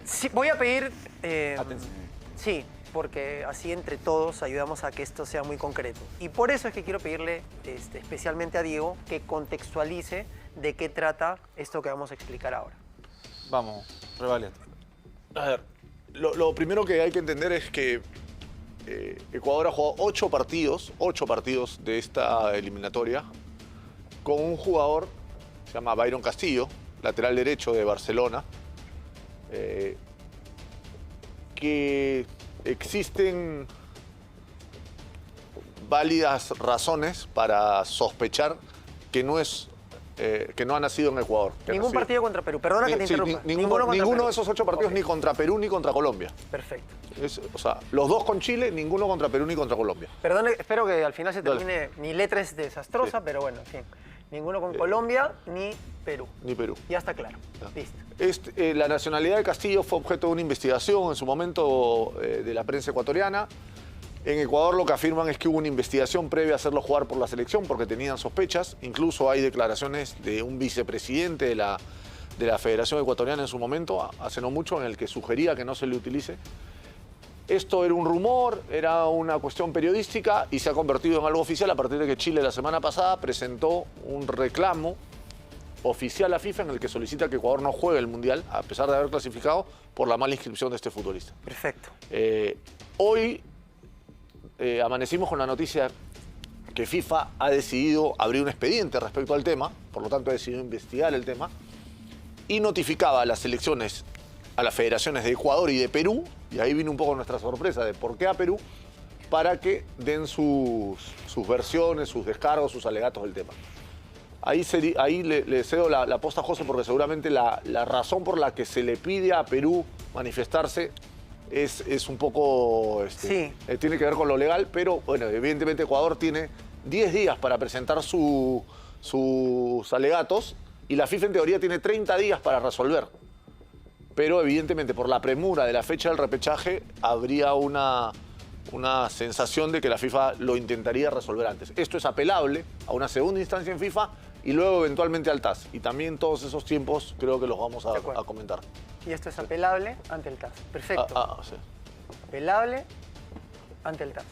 Sí, voy a pedir... Atención. Sí, porque así entre todos ayudamos a que esto sea muy concreto. Y por eso es que quiero pedirle especialmente a Diego que contextualice de qué trata esto que vamos a explicar ahora. Vamos, Revalia. A ver, lo primero que hay que entender es que Ecuador ha jugado 8 partidos de esta eliminatoria con un jugador, se llama Byron Castillo, lateral derecho de Barcelona, que existen válidas razones para sospechar que no ha nacido en Ecuador. Ningún partido contra Perú. Perdona que te Sí, interrumpa. ninguno Perú. de esos 8 partidos, ni contra Perú ni contra Colombia. Perfecto. O sea, los 2 con Chile, ninguno contra Perú ni contra Colombia. Perdón, espero que al final se Dale. termine. Mi letra es desastrosa, Sí. pero bueno, en fin. Ninguno con Colombia ni Perú. Ni Perú. Ya está claro. Ya. Listo. La nacionalidad de Castillo fue objeto de una investigación en su momento de la prensa ecuatoriana. En Ecuador lo que afirman es que hubo una investigación previa a hacerlo jugar por la selección porque tenían sospechas. Incluso hay declaraciones de un vicepresidente de la Federación Ecuatoriana en su momento, hace no mucho, en el que sugería que no se le utilice. Esto era un rumor, era una cuestión periodística y se ha convertido en algo oficial a partir de que Chile la semana pasada presentó un reclamo oficial a FIFA en el que solicita que Ecuador no juegue el Mundial, a pesar de haber clasificado por la mala inscripción de este futbolista. Perfecto. Hoy amanecimos con la noticia que FIFA ha decidido abrir un expediente respecto al tema, por lo tanto ha decidido investigar el tema, y notificaba a las selecciones, a las federaciones de Ecuador y de Perú, y ahí vino un poco nuestra sorpresa de por qué a Perú, para que den sus versiones, sus descargos, sus alegatos del tema. Ahí le cedo la posta a José porque seguramente la razón por la que se le pide a Perú manifestarse es un poco... Sí. Tiene que ver con lo legal, pero bueno, evidentemente Ecuador tiene 10 días para presentar sus alegatos y la FIFA en teoría tiene 30 días para resolver. Pero evidentemente por la premura de la fecha del repechaje habría una sensación de que la FIFA lo intentaría resolver antes. Esto es apelable a una segunda instancia en FIFA y luego eventualmente al TAS. Y también todos esos tiempos creo que los vamos a comentar. Y esto es apelable ante el TAS. Perfecto. Sí. Apelable ante el TAS.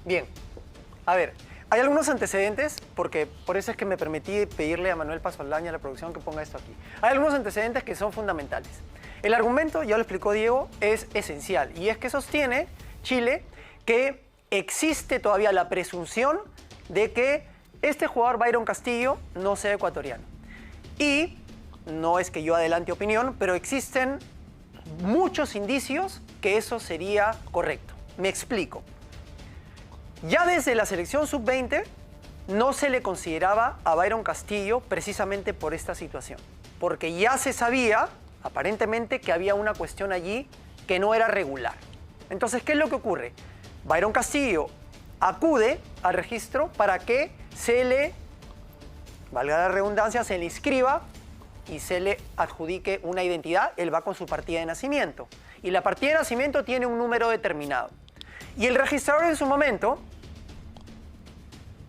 Bien. A ver, hay algunos antecedentes, porque por eso es que me permití pedirle a Manuel Pasoldaña, a la producción, que ponga esto aquí. Hay algunos antecedentes que son fundamentales. El argumento, ya lo explicó Diego, es esencial. Y es que sostiene Chile que existe todavía la presunción de que este jugador Byron Castillo no sea ecuatoriano. Y no es que yo adelante opinión, pero existen muchos indicios que eso sería correcto. Me explico. Ya desde la selección sub-20 no se le consideraba a Byron Castillo precisamente por esta situación. Porque ya se sabía, aparentemente, que había una cuestión allí que no era regular. Entonces, ¿qué es lo que ocurre? Byron Castillo acude al registro para que se le, valga la redundancia, se le inscriba y se le adjudique una identidad. Él va con su partida de nacimiento. Y la partida de nacimiento tiene un número determinado. Y el registrador en su momento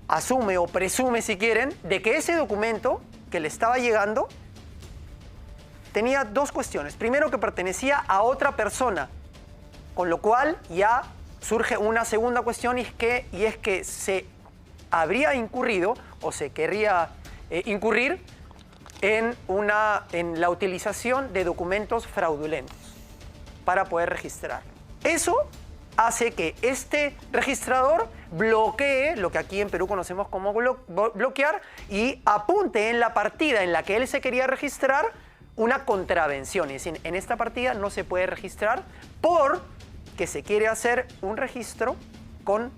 asume o presume, si quieren, de que ese documento que le estaba llegando tenía dos cuestiones. Primero, que pertenecía a otra persona, con lo cual ya surge una segunda cuestión y es que se habría incurrido o se querría incurrir en la utilización de documentos fraudulentos para poder registrar. Eso hace que este registrador bloquee lo que aquí en Perú conocemos como bloquear y apunte en la partida en la que él se quería registrar una contravención. Es decir, en esta partida no se puede registrar porque se quiere hacer un registro con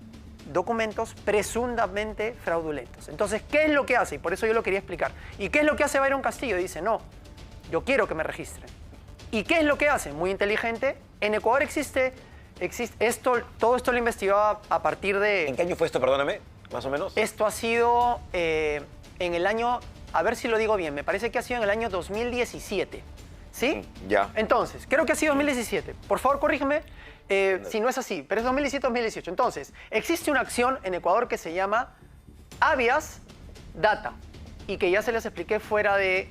documentos presuntamente fraudulentos. Entonces, ¿qué es lo que hace? Y por eso yo lo quería explicar. ¿Y qué es lo que hace Byron Castillo? Dice, no, yo quiero que me registren. ¿Y qué es lo que hace? Muy inteligente. En Ecuador existe esto, todo esto lo investigaba a partir de... ¿En qué año fue esto, perdóname, más o menos? Esto ha sido en el año, a ver si lo digo bien, me parece que ha sido en el año 2017. ¿Sí? Ya. Entonces, creo que ha sido 2017. Por favor, corrígeme si no es así, pero es 2017-2018. Entonces, existe una acción en Ecuador que se llama Habeas Data y que ya se les expliqué fuera de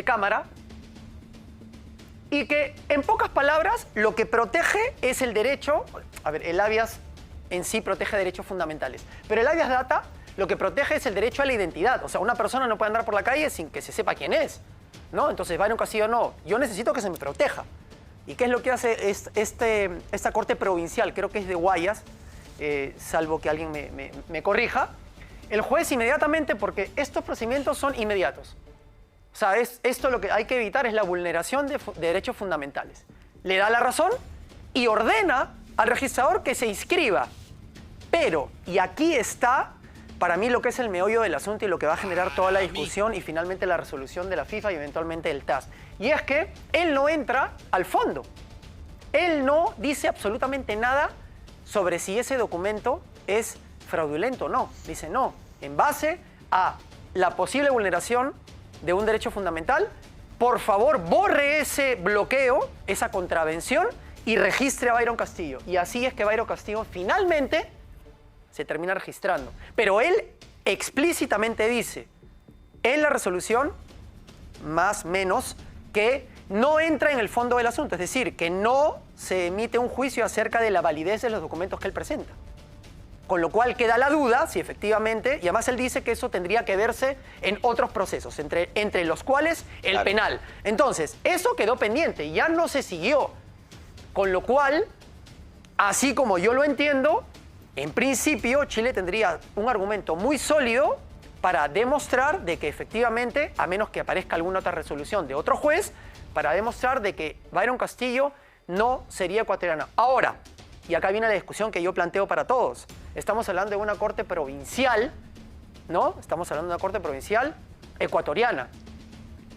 cámara. y que, en pocas palabras, lo que protege es el derecho. A ver, el habeas en sí protege derechos fundamentales, pero el habeas data lo que protege es el derecho a la identidad. O sea, una persona no puede andar por la calle sin que se sepa quién es, ¿no? Entonces, Byron Castillo no. Yo necesito que se me proteja. ¿Y qué es lo que hace esta corte provincial? Creo que es de Guayas, salvo que alguien me corrija. El juez inmediatamente, porque estos procedimientos son inmediatos. O sea, esto lo que hay que evitar es la vulneración de derechos fundamentales. Le da la razón y ordena al registrador que se inscriba. Pero, y aquí está, para mí, lo que es el meollo del asunto y lo que va a generar toda la discusión y finalmente la resolución de la FIFA y eventualmente el TAS. Y es que él no entra al fondo. Él no dice absolutamente nada sobre si ese documento es fraudulento o no. Dice no, en base a la posible vulneración de un derecho fundamental, por favor borre ese bloqueo, esa contravención y registre a Byron Castillo. Y así es que Byron Castillo finalmente se termina registrando. Pero él explícitamente dice en la resolución, más o menos, que no entra en el fondo del asunto, es decir, que no se emite un juicio acerca de la validez de los documentos que él presenta. Con lo cual queda la duda si efectivamente, y además él dice que eso tendría que verse en otros procesos, entre los cuales el penal. Entonces, eso quedó pendiente, ya no se siguió. Con lo cual, así como yo lo entiendo, en principio Chile tendría un argumento muy sólido para demostrar de que efectivamente, a menos que aparezca alguna otra resolución de otro juez, para demostrar de que Byron Castillo no sería ecuatoriano. Ahora, y acá viene la discusión que yo planteo para todos. Estamos hablando de una corte provincial, ¿no? Estamos hablando de una corte provincial ecuatoriana.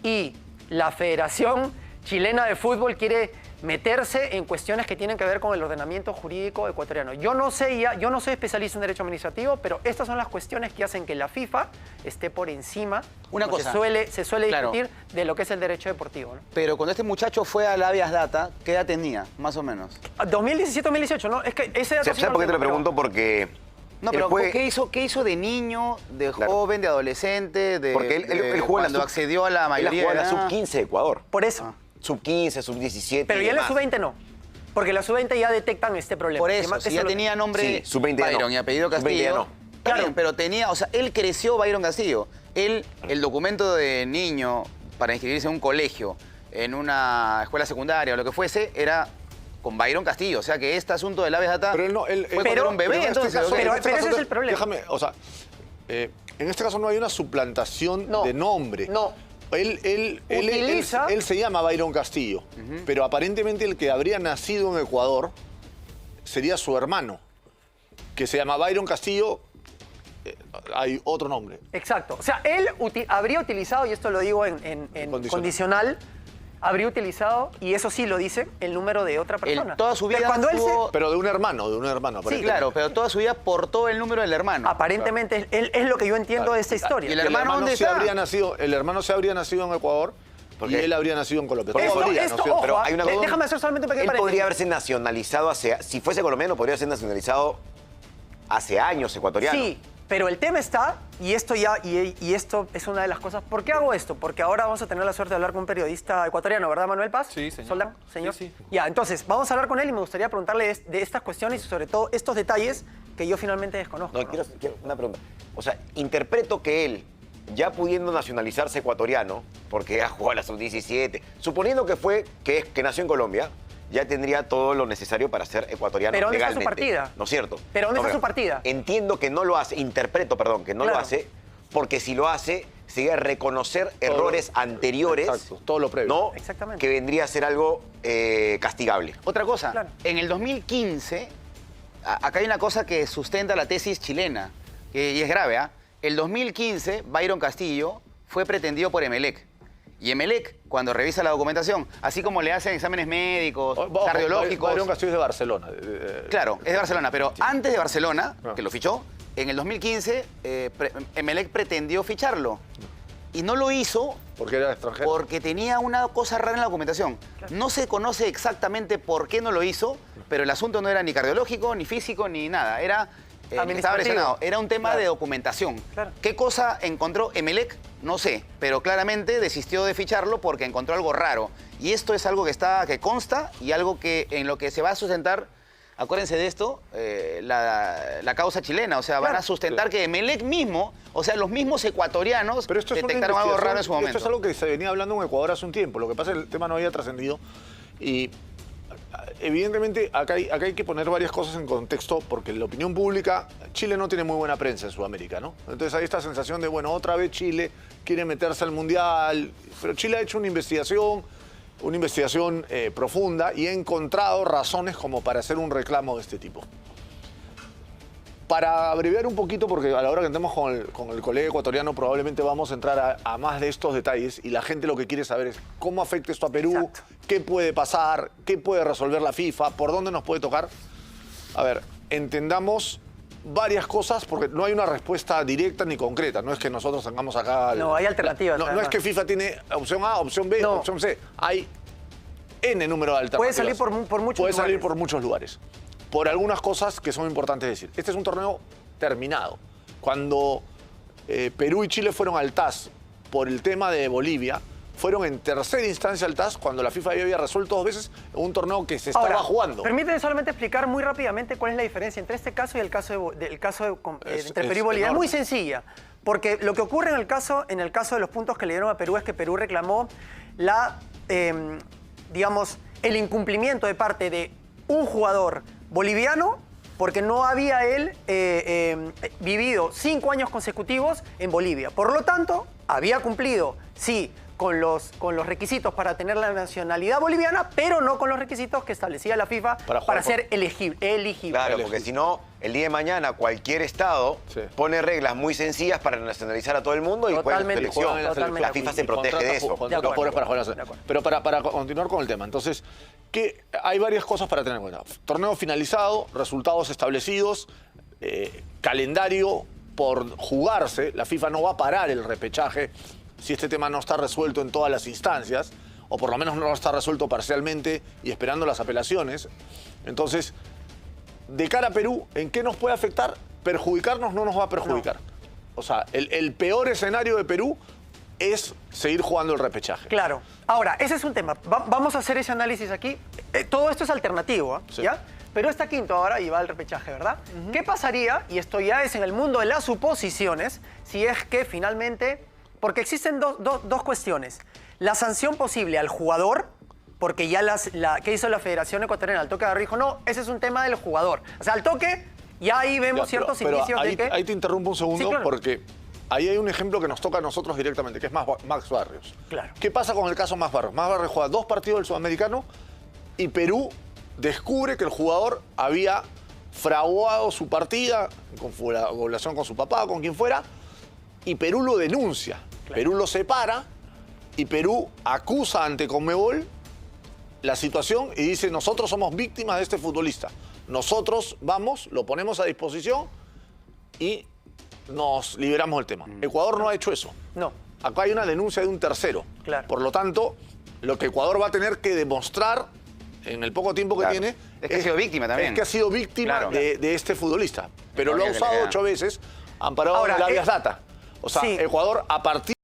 Y la Federación Chilena de Fútbol quiere meterse en cuestiones que tienen que ver con el ordenamiento jurídico ecuatoriano. Yo no soy especialista en derecho administrativo, pero estas son las cuestiones que hacen que la FIFA esté por encima. Una cosa. Se suele discutir de lo que es el derecho deportivo, ¿no? Pero cuando este muchacho fue a la habeas data, ¿qué edad tenía, más o menos? 2017-2018, ¿no? Es que ese dato... ¿Sabes por qué te lo pregunto? Porque... No, pero ¿qué hizo de niño, de joven, de adolescente? Porque él jugó cuando accedió a la mayoría de de la sub-15 de Ecuador. Por eso. Sub-15, sub-17. Pero ya en la sub-20 no. Porque la sub-20 ya detectan este problema. Por eso, si ya tenía nombre sub-20 Byron y apellido Castillo. No. Claro, pero tenía, o sea, él creció Byron Castillo. El documento de niño para inscribirse en un colegio, en una escuela secundaria o lo que fuese, era con Byron Castillo. O sea que este asunto del habeas data Pero fue cuando era un bebé, entonces. Pero ese es el problema. Déjame, o sea, en este caso no hay una suplantación de nombre. No. Él se llama Byron Castillo, pero aparentemente el que habría nacido en Ecuador sería su hermano, que se llama Byron Castillo, hay otro nombre. Exacto. O sea, él habría utilizado, y esto lo digo en condicional, habría utilizado, y eso sí lo dice, el número de otra persona. Toda su vida pero cuando Pero de un hermano, Sí, claro, pero toda su vida portó el número del hermano. Aparentemente, es lo que yo entiendo de esta historia. ¿Y el hermano dónde está? El hermano se habría nacido en Ecuador y él habría nacido en Colombia. Ojo, hay déjame hacer solamente un pequeño Él paréntesis. podría haberse nacionalizado si fuese colombiano, podría ser nacionalizado hace años ecuatoriano. Sí, pero el tema está, y esto es una de las cosas. ¿Por qué hago esto? Porque ahora vamos a tener la suerte de hablar con un periodista ecuatoriano, ¿verdad, Manuel Paz? Sí, señor. ¿Soldán, señor? Sí. Ya, entonces, vamos a hablar con él y me gustaría preguntarle de estas cuestiones y sobre todo estos detalles que yo finalmente desconozco. No, quiero una pregunta. O sea, interpreto que él, ya pudiendo nacionalizarse ecuatoriano, porque ha jugado a la sub-17, suponiendo que nació en Colombia, ya tendría todo lo necesario para ser ecuatoriano ¿Pero dónde está legalmente. su partida? ¿No es cierto? ¿Pero dónde está mira, su partida? Entiendo que no lo hace, interpreto, perdón, que no lo hace, porque si lo hace, sería reconocer errores anteriores. Exacto, todo lo previo. ¿No? Exactamente. Que vendría a ser algo castigable. Otra cosa, Claro. en el 2015, acá hay una cosa que sustenta la tesis chilena, y es grave, ¿ah? El 2015, Byron Castillo fue pretendido por Emelec. Y Emelec, cuando revisa la documentación, así como le hacen exámenes médicos, cardiológicos... Byron Castillo es de Barcelona. Claro, es de Barcelona, pero antes de Barcelona, que lo fichó, en el 2015, Emelec pretendió ficharlo. Y no lo hizo Porque era extranjero. porque tenía una cosa rara en la documentación. No se conoce exactamente por qué no lo hizo, pero el asunto no era ni cardiológico, ni físico, ni nada. Era... estaba lesionado. Era un tema de documentación. Claro. ¿Qué cosa encontró Emelec? No sé, pero claramente desistió de ficharlo porque encontró algo raro. Y esto es algo que consta y algo que en lo que se va a sustentar, acuérdense de esto, la causa chilena. O sea, van a sustentar que Emelec mismo, o sea, los mismos ecuatorianos Pero esto es detectaron algo raro en su momento. Esto es algo que se venía hablando en Ecuador hace un tiempo. Lo que pasa es que el tema no había trascendido. Y evidentemente acá hay que poner varias cosas en contexto porque la opinión pública, Chile no tiene muy buena prensa en Sudamérica, ¿no? Entonces hay esta sensación de, bueno, otra vez Chile quiere meterse al Mundial. Pero Chile ha hecho una investigación profunda y ha encontrado razones como para hacer un reclamo de este tipo. Para abreviar un poquito, porque a la hora que entremos con el colega ecuatoriano probablemente vamos a entrar a más de estos detalles y la gente lo que quiere saber es cómo afecta esto a Perú, Exacto. qué puede pasar, qué puede resolver la FIFA, por dónde nos puede tocar. A ver, entendamos varias cosas porque no hay una respuesta directa ni concreta. No es que nosotros tengamos acá... No, hay alternativas, No es además. que FIFA tiene opción A, opción B, No. opción C. Hay N número de alternativas. Puede salir por muchos Puede salir lugares. por muchos lugares. Por algunas cosas que son importantes decir. Este es un torneo terminado. Cuando Perú y Chile fueron al TAS por el tema de Bolivia, fueron en tercera instancia al TAS cuando la FIFA ya había resuelto 2 veces en un torneo que se estaba Ahora, jugando. permíteme solamente explicar muy rápidamente cuál es la diferencia entre este caso y el caso entre Perú y Bolivia. Es enorme. muy sencilla, porque lo que ocurre en el caso de los puntos que le dieron a Perú es que Perú reclamó digamos, el incumplimiento de parte de un jugador boliviano porque no había él vivido 5 años consecutivos en Bolivia. Por lo tanto, había cumplido, sí, con los requisitos para tener la nacionalidad boliviana, pero no con los requisitos que establecía la FIFA Para jugar para por- ser elegible. Claro, porque si no, el día de mañana cualquier estado Sí. pone reglas muy sencillas para nacionalizar a todo el mundo y juega en su Totalmente, selección. Juegan en la totalmente. La FIFA se protege de eso. Contrata De acuerdo. jugadores para jugar en la De acuerdo. Pero para continuar con el tema, entonces, hay varias cosas para tener en cuenta. Torneo finalizado, resultados establecidos, calendario por jugarse. La FIFA no va a parar el repechaje si este tema no está resuelto en todas las instancias, o por lo menos no está resuelto parcialmente y esperando las apelaciones. Entonces, de cara a Perú, ¿en qué nos puede afectar? Perjudicarnos no nos va a perjudicar. O sea, el peor escenario de Perú es seguir jugando el repechaje. Claro. Ahora, ese es un tema. Vamos a hacer ese análisis aquí. Todo esto es alternativo, Sí. ¿ya? Pero está quinto ahora y va al repechaje, ¿verdad? ¿Qué pasaría, y esto ya es en el mundo de las suposiciones, si es que finalmente... Porque existen dos cuestiones. La sanción posible al jugador, porque ya ¿qué hizo la Federación Ecuatoriana? Al toque de dijo, no, ese es un tema del jugador. O sea, al toque, ya ahí vemos Ya, ciertos pero indicios ahí, de que... ahí te interrumpo un segundo Sí, claro. porque ahí hay un ejemplo que nos toca a nosotros directamente, que es Max Barrios. Claro. ¿Qué pasa con el caso Max Barrios? Max Barrios juega 2 partidos del Sudamericano y Perú descubre que el jugador había fraguado su partida en confabulación con su papá o con quien fuera y Perú lo denuncia. Perú lo separa y Perú acusa ante Conmebol la situación y dice, nosotros somos víctimas de este futbolista. Nosotros vamos, lo ponemos a disposición y nos liberamos del tema. Ecuador no ha hecho eso. No. Acá hay una denuncia de un tercero. Claro. Por lo tanto, lo que Ecuador va a tener que demostrar en el poco tiempo que Claro. tiene... Es que ha sido víctima también. Es que ha sido víctima Claro. de este futbolista. Pero No lo ha había que le usado vean. 8 veces, amparado Ahora, en el habeas data. O sea, sí. Ecuador, a partir